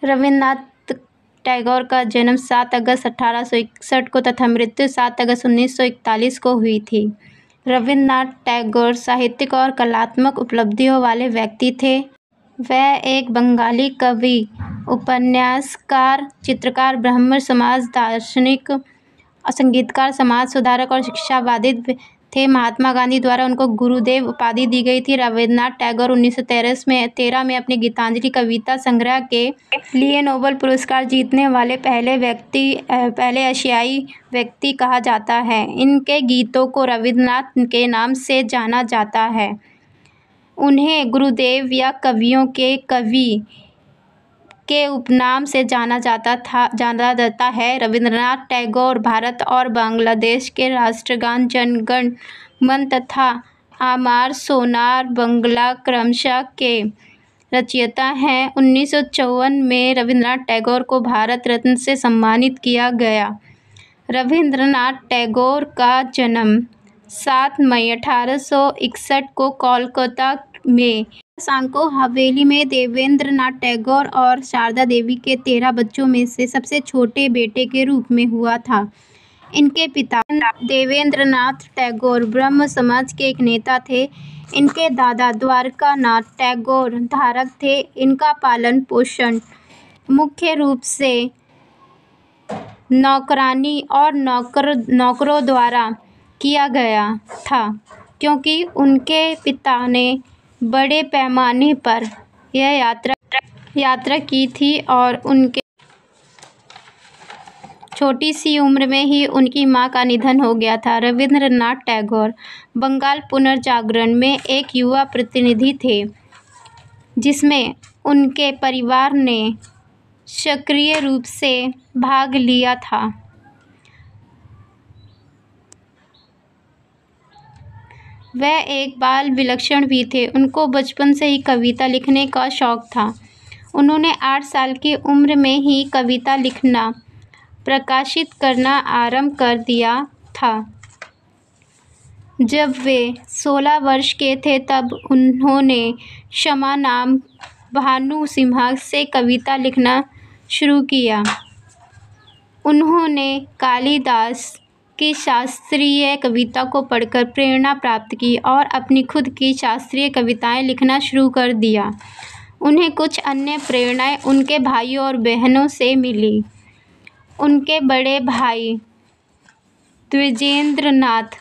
रवींद्रनाथ टैगोर का जन्म 7 अगस्त 1861 को तथा मृत्यु 7 अगस्त 1941 को हुई थी। रवींद्रनाथ टैगोर साहित्यिक और कलात्मक उपलब्धियों वाले व्यक्ति थे। वह एक बंगाली कवि, उपन्यासकार, चित्रकार, ब्राह्मण समाज दार्शनिक, संगीतकार, समाज सुधारक और शिक्षावादी थे। महात्मा गांधी द्वारा उनको गुरुदेव उपाधि दी गई थी। रवींद्रनाथ टैगोर 1913 में अपने गीतांजलि कविता संग्रह के लिए नोबेल पुरस्कार जीतने वाले पहले एशियाई व्यक्ति कहा जाता है। इनके गीतों को रवींद्रनाथ के नाम से जाना जाता है। उन्हें गुरुदेव या कवियों के कवि के उपनाम से जाना जाता है। रवींद्रनाथ टैगोर भारत और बांग्लादेश के राष्ट्रगान जन गण मन तथा आमार सोनार बांग्ला क्रमशः के रचयिता हैं। 1954 में रवींद्रनाथ टैगोर को भारत रत्न से सम्मानित किया गया। रवींद्रनाथ टैगोर का जन्म 7 मई 1861 को कोलकाता में सांको हवेली में देवेंद्रनाथ टैगोर और शारदा देवी के 13 बच्चों में से सबसे छोटे बेटे के रूप में हुआ था। इनके पिता देवेंद्रनाथ टैगोर ब्रह्म समाज के एक नेता थे। इनके दादा द्वारकानाथ टैगोर धारक थे। इनका पालन पोषण मुख्य रूप से नौकरानी और नौकरों द्वारा किया गया था, क्योंकि उनके पिता ने बड़े पैमाने पर यह यात्रा की थी और उनके छोटी सी उम्र में ही उनकी मां का निधन हो गया था। रवींद्रनाथ टैगोर बंगाल पुनर्जागरण में एक युवा प्रतिनिधि थे, जिसमें उनके परिवार ने सक्रिय रूप से भाग लिया था। वह एक बाल विलक्षण भी थे। उनको बचपन से ही कविता लिखने का शौक था। उन्होंने 8 साल की उम्र में ही कविता लिखना, प्रकाशित करना आरंभ कर दिया था। जब वे 16 वर्ष के थे तब उन्होंने क्षमा नाम भानु सिम्हा से कविता लिखना शुरू किया। उन्होंने कालिदास की शास्त्रीय कविता को पढ़कर प्रेरणा प्राप्त की और अपनी खुद की शास्त्रीय कविताएं लिखना शुरू कर दिया। उन्हें कुछ अन्य प्रेरणाएं उनके भाइयों और बहनों से मिली। उनके बड़े भाई द्विजेंद्रनाथ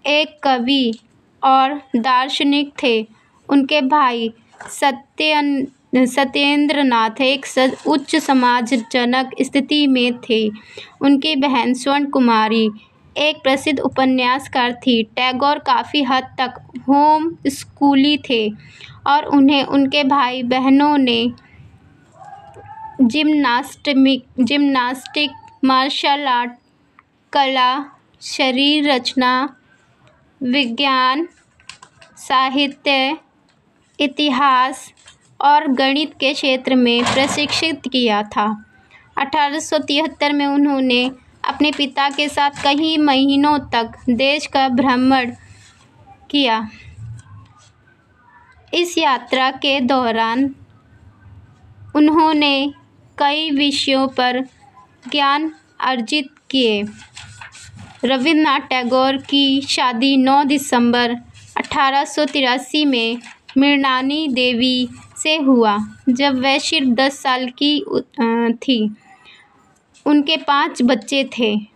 एक कवि और दार्शनिक थे। उनके भाई सत्येंद्रनाथ एक उच्च समाजजनक स्थिति में थे। उनकी बहन स्वर्ण कुमारी एक प्रसिद्ध उपन्यासकार थी। टैगोर काफ़ी हद तक होम स्कूली थे और उन्हें उनके भाई बहनों ने जिम्नास्टिक, मार्शल आर्ट, कला, शरीर रचना, विज्ञान, साहित्य, इतिहास और गणित के क्षेत्र में प्रशिक्षित किया था। 1873 में उन्होंने अपने पिता के साथ कई महीनों तक देश का भ्रमण किया। इस यात्रा के दौरान उन्होंने कई विषयों पर ज्ञान अर्जित किए। रवींद्रनाथ टैगोर की शादी 9 दिसंबर 1883 में मृणाली देवी से हुआ, जब वह सिर्फ 10 साल की थी। उनके 5 बच्चे थे।